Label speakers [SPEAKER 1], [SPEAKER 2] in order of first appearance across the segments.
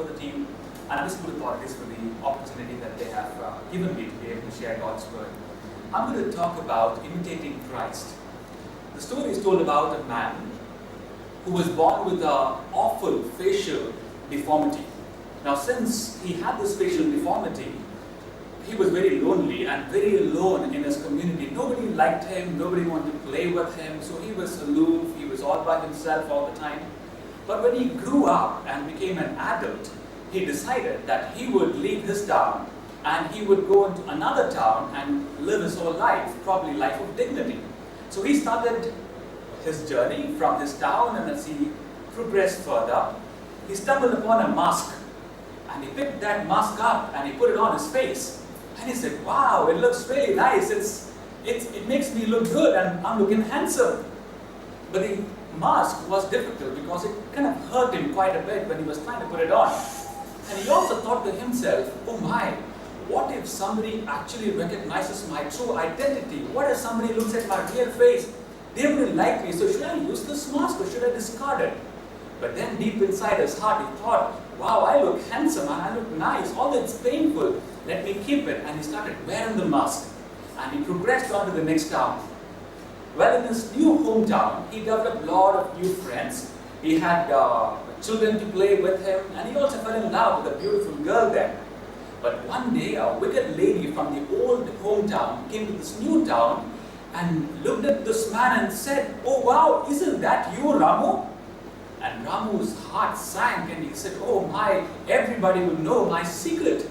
[SPEAKER 1] for the team and the school authorities for the opportunity that they have given me to be able to share God's word. I'm going to talk about imitating Christ. The story is told about a man who was born with an awful facial deformity. Now, since he had this facial deformity, he was very lonely and very alone in his community. Nobody liked him, nobody wanted to play with him, so he was aloof, he was all by himself all the time. But when he grew up and became an adult, he decided that he would leave his town and he would go into another town and live his whole life, probably life of dignity. So he started his journey from his town, and as he progressed further, he stumbled upon a mask. And he picked that mask up and he put it on his face. And he said, wow, it looks really nice. It makes me look good and I'm looking handsome. But the mask was difficult because it kind of hurt him quite a bit when he was trying to put it on. And he also thought to himself, oh my, what if somebody actually recognizes my true identity? What if somebody looks at my real face? They wouldn't like me, so should I use this mask or should I discard it? But then deep inside his heart, he thought, wow, I look handsome and I look nice, although it's painful, let me keep it. And he started wearing the mask and he progressed on to the next town. Well, in his new hometown, he developed a lot of new friends. He had children to play with him, and he also fell in love with a beautiful girl there. But one day, a wicked lady from the old hometown came to this new town and looked at this man and said, oh wow, isn't that you, Ramu? And Ramu's heart sank and he said, oh my, everybody will know my secret.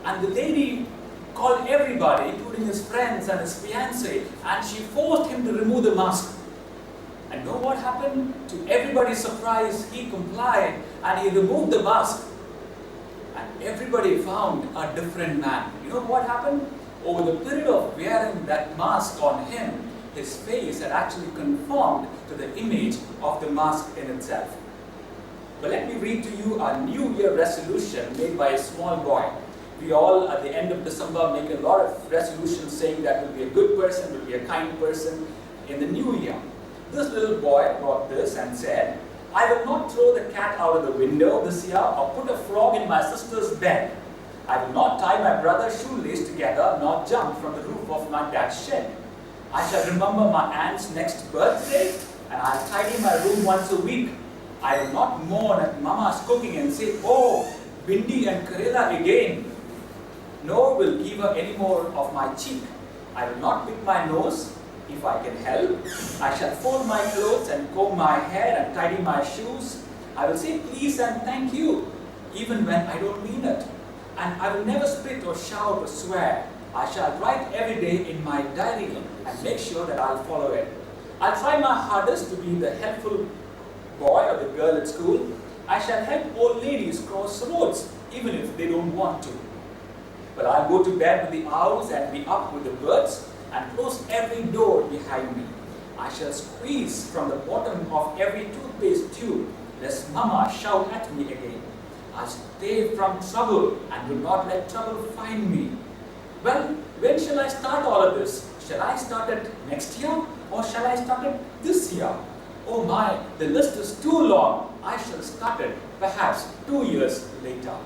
[SPEAKER 1] And the lady called everybody, including his friends and his fiancé, and she forced him to remove the mask. And know what happened? To everybody's surprise, he complied and he removed the mask. And everybody found a different man. You know what happened? Over the period of wearing that mask on him, his face had actually conformed to the image of the mask in itself. But let me read to you a New Year resolution made by a small boy. We all, at the end of December, make a lot of resolutions saying that we'll be a good person, we'll be a kind person in the new year. This little boy brought this and said, I will not throw the cat out of the window this year or put a frog in my sister's bed. I will not tie my brother's shoelace together nor jump from the roof of my dad's shed. I shall remember my aunt's next birthday and I'll tidy my room once a week. I will not mourn at Mama's cooking and say, oh, Bindi and Karela again. Nor will give her any more of my cheek. I will not pick my nose if I can help. I shall fold my clothes and comb my hair and tidy my shoes. I will say please and thank you, even when I don't mean it. And I will never spit or shout or swear. I shall write every day in my diary and make sure that I'll follow it. I'll try my hardest to be the helpful boy or the girl at school. I shall help old ladies cross roads, even if they don't want to. But I'll go to bed with the owls and be up with the birds and close every door behind me. I shall squeeze from the bottom of every toothpaste tube, lest Mama shout at me again. I'll stay from trouble and will not let trouble find me. Well, when shall I start all of this? Shall I start it next year or shall I start it this year? Oh my, the list is too long. I shall start it perhaps 2 years later.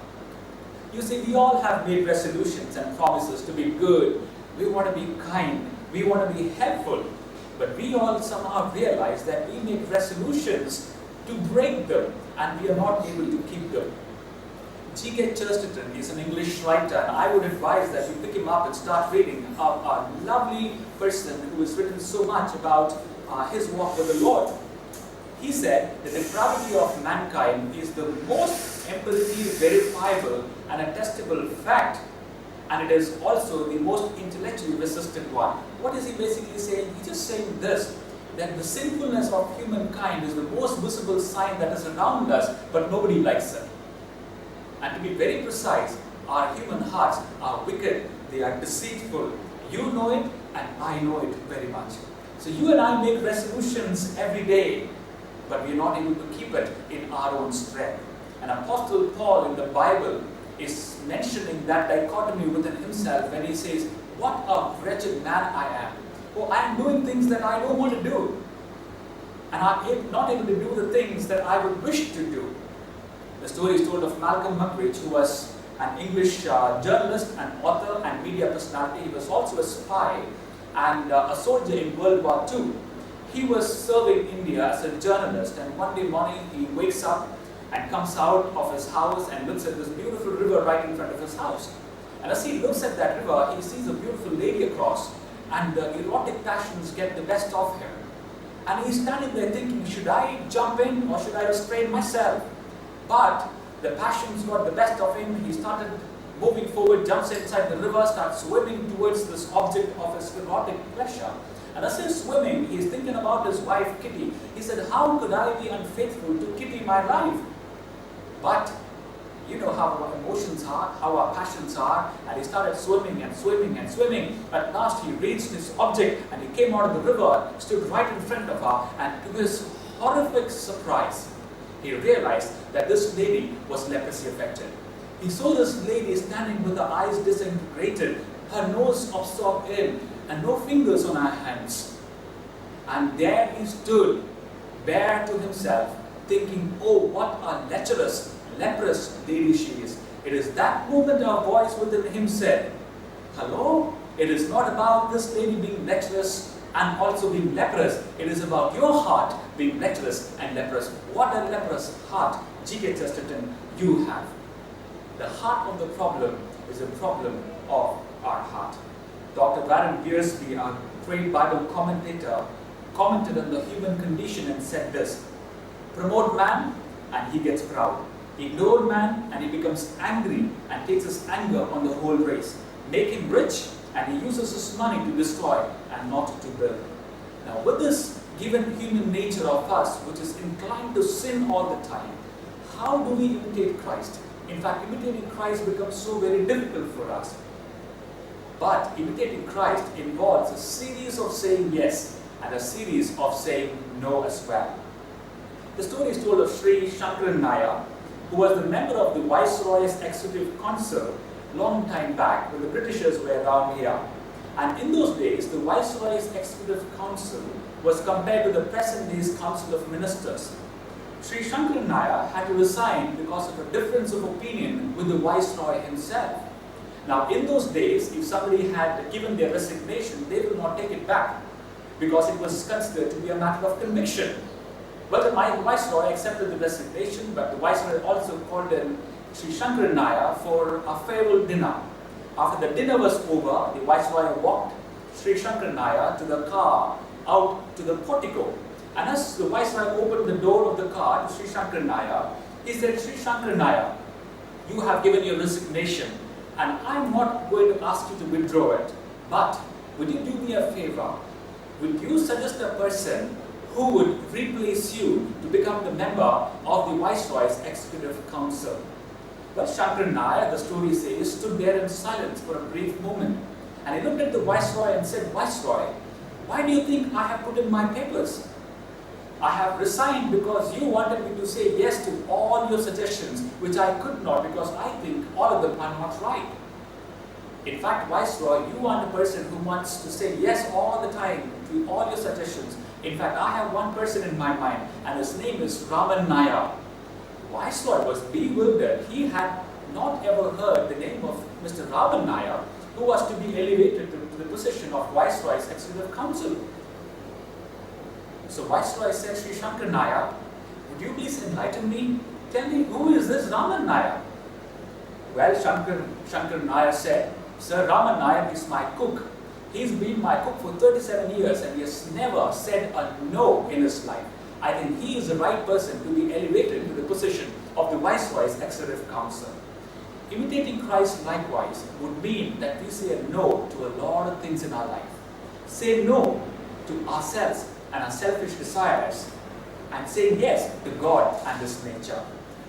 [SPEAKER 1] You see, we all have made resolutions and promises to be good. We want to be kind. We want to be helpful. But we all somehow realize that we make resolutions to break them and we are not able to keep them. G.K. Chesterton is an English writer, and I would advise that you pick him up and start reading. A lovely person who has written so much about his walk with the Lord. He said, the depravity of mankind is the most empirically verifiable and attestable fact, and it is also the most intellectually resisted one. What is he basically saying? He's just saying this, that the sinfulness of humankind is the most visible sign that is around us, but nobody likes it. And to be very precise, our human hearts are wicked, they are deceitful. You know it, and I know it very much. So you and I make resolutions every day, but we are not able to keep it in our own strength. And Apostle Paul in the Bible is mentioning that dichotomy within himself when he says, what a wretched man I am. Oh, I am doing things that I don't want to do. And I am not able to do the things that I would wish to do. The story is told of Malcolm Muggeridge, who was an English journalist, an author and media personality. He was also a spy and a soldier in World War II. He was serving India as a journalist, and one day morning he wakes up and comes out of his house and looks at this beautiful river right in front of his house. And as he looks at that river, he sees a beautiful lady across, and the erotic passions get the best of him. And he's standing there thinking, should I jump in or should I restrain myself? But the passions got the best of him. He started moving forward, jumps inside the river, starts swimming towards this object of his erotic pleasure. And as he's swimming, he's thinking about his wife Kitty. He said, how could I be unfaithful to Kitty, my life? But you know how our emotions are, how our passions are, and he started swimming and swimming and swimming. At last he reached this object and he came out of the river, stood right in front of her, and to his horrific surprise, he realized that this lady was leprosy affected. He saw this lady standing with her eyes disintegrated, her nose absorbed in, and no fingers on her hands. And there he stood, bare to himself, thinking, oh, what a leprous lady she is. It is that moment a voice within him said, hello, it is not about this lady being leprous and also being leprous. It is about your heart being leprous and leprous. What a leprous heart, G.K. Chesterton, you have. The heart of the problem is a problem of our heart. Dr. Warren Wiersbe, a great Bible commentator, commented on the human condition and said this: promote man and he gets proud. Ignore man and he becomes angry and takes his anger on the whole race. Make him rich and he uses his money to destroy and not to build. Now with this given human nature of us, which is inclined to sin all the time, how do we imitate Christ? In fact, imitating Christ becomes so very difficult for us. But imitating Christ involves a series of saying yes and a series of saying no as well. The story is told of Sri Shankaran Nair, who was the member of the Viceroy's Executive Council long time back when the Britishers were around here. And in those days, the Viceroy's Executive Council was compared to the present day's Council of Ministers. Sri Shankaran Nair had to resign because of a difference of opinion with the Viceroy himself. Now in those days, if somebody had given their resignation, they would not take it back because it was considered to be a matter of conviction. Well, the Viceroy accepted the resignation, but the Viceroy also called in Sri Shankaran Nair for a farewell dinner. After the dinner was over, the Viceroy walked Sri Shankaran Nair to the car, out to the portico. And as the Viceroy opened the door of the car to Sri Shankaran Nair, he said, Sri Shankaran Nair, you have given your resignation, and I'm not going to ask you to withdraw it, but would you do me a favor? Would you suggest a person who would replace you to become the member of the Viceroy's Executive Council? Well, Shankaran Nair, the story says, stood there in silence for a brief moment. And he looked at the Viceroy and said, Viceroy, why do you think I have put in my papers? I have resigned because you wanted me to say yes to all your suggestions, which I could not because I think all of them are not right. In fact, Viceroy, you are the person who wants to say yes all the time to all your suggestions. In fact, I have one person in my mind, and his name is Raman Nair. Viceroy was bewildered. He had not ever heard the name of Mr. Raman Nair, who was to be elevated to the position of Viceroy's Executive Council. So Viceroy said, Sri Shankaran Nair, would you please enlighten me? Tell me, who is this Raman Nair? Well, Shankaran Nair said, Sir, Raman Nair is my cook. He's been my cook for 37 years and he has never said a no in his life. I think he is the right person to be elevated to the position of the Viceroy's Executive Council. Imitating Christ likewise would mean that we say a no to a lot of things in our life. Say no to ourselves and our selfish desires, and say yes to God and His nature.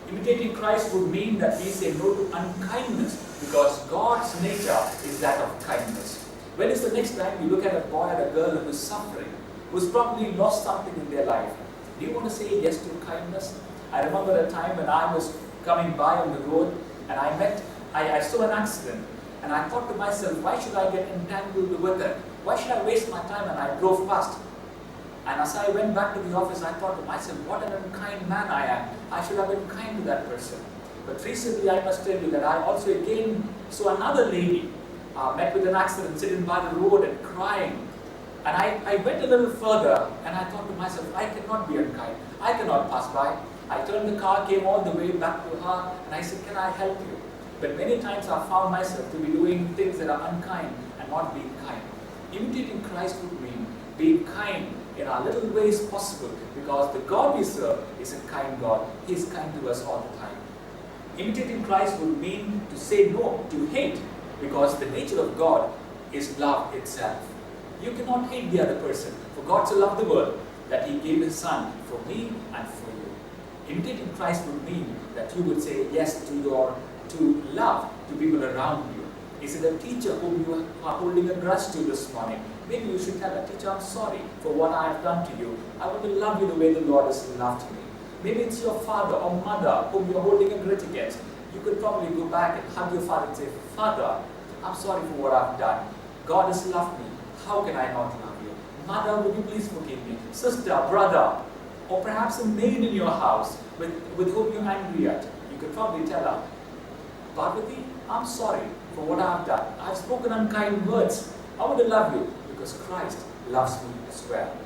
[SPEAKER 1] Imitating Christ would mean that we say no to unkindness, because God's nature is that of kindness. When is the next time you look at a boy or a girl who is suffering, who's probably lost something in their life? Do you want to say yes to kindness? I remember a time when I was coming by on the road and I saw an accident, and I thought to myself, why should I get entangled with it? Why should I waste my time? And I drove past. And as I went back to the office, I thought to myself, what an unkind man I am. I should have been kind to that person. But recently, I must tell you that I also again saw another lady met with an accident, sitting by the road and crying. And I went a little further and I thought to myself, I cannot be unkind. I cannot pass by. I turned the car, came all the way back to her, and I said, can I help you? But many times I found myself to be doing things that are unkind and not being kind. Imitating Christ would mean being kind in our little ways possible, because the God we serve is a kind God. He is kind to us all the time. Imitating Christ would mean to say no to hate, because the nature of God is love itself. You cannot hate the other person, for God so loved the world that He gave His Son for me and for you. Imitating Christ would mean that you would say yes to love to people around you. Is it a teacher whom you are holding a grudge to this morning? Maybe you should tell a teacher, I'm sorry for what I have done to you. I want to love you the way the Lord has loved me. Maybe it's your father or mother whom you're holding a grudge against. You could probably go back and hug your father and say, Father, I'm sorry for what I've done. God has loved me. How can I not love you? Mother, would you please forgive me? Sister, brother, or perhaps a maid in your house with whom you're angry at. You could probably tell her, Parvati, I'm sorry for what I've done. I've spoken unkind words. I want to love you because Christ loves me as well.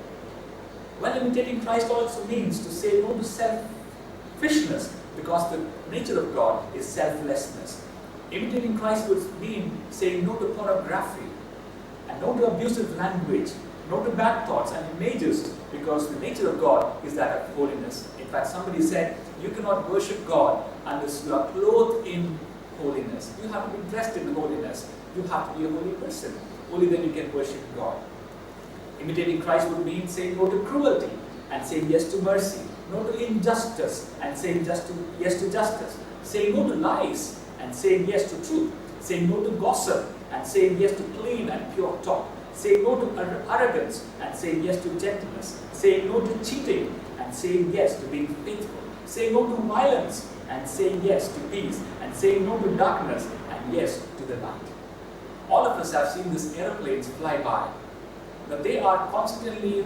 [SPEAKER 1] Well, imitating Christ also means to say no to selfishness, because the nature of God is selflessness. Imitating Christ would mean saying no to pornography, and no to abusive language, no to bad thoughts and images, because the nature of God is that of holiness. In fact, somebody said, you cannot worship God unless you are clothed in holiness. You have to be dressed in holiness. You have to be a holy person. Only then you can worship God. Imitating Christ would mean saying no to cruelty and saying yes to mercy, no to injustice and saying yes to justice, saying no to lies and saying yes to truth, saying no to gossip and saying yes to clean and pure talk, saying no to arrogance and saying yes to gentleness, saying no to cheating and saying yes to being faithful, saying no to violence and saying yes to peace, and saying no to darkness and yes to the light. All of us have seen these airplanes fly by. But they are constantly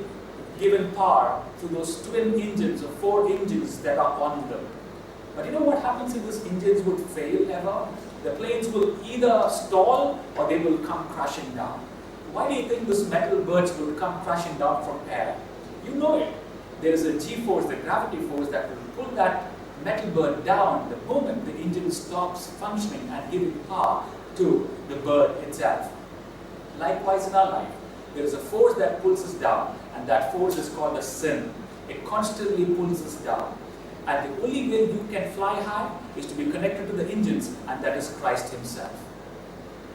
[SPEAKER 1] given power to those twin engines or 4 engines that are on them. But you know what happens if these engines would fail ever? The planes will either stall or they will come crashing down. Why do you think these metal birds will come crashing down from air? You know it. There is a G-force, the gravity force, that will pull that metal bird down the moment the engine stops functioning and giving power to the bird itself. Likewise in our life, there is a force that pulls us down, and that force is called a sin. It constantly pulls us down. And the only way you can fly high is to be connected to the engines, and that is Christ Himself.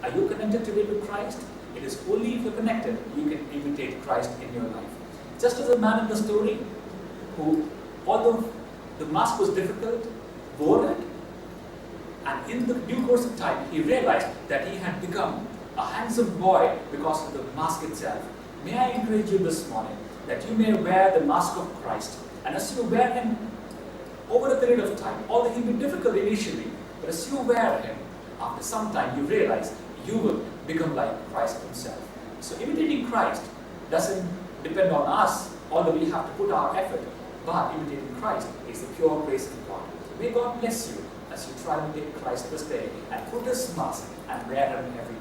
[SPEAKER 1] Are you connected today to Christ? It is only if you're connected you can imitate Christ in your life. Just as a man in the story who, although the mask was difficult, wore it, and in the due course of time he realized that he had become a handsome boy because of the mask itself. May I encourage you this morning that you may wear the mask of Christ, and as you wear Him over a period of time, although He will be difficult initially, but as you wear Him, after some time you realize you will become like Christ Himself. So imitating Christ doesn't depend on us, although we have to put our effort, but imitating Christ is the pure grace of God. May God bless you as you try to imitate Christ this day and put His mask and wear Him every day.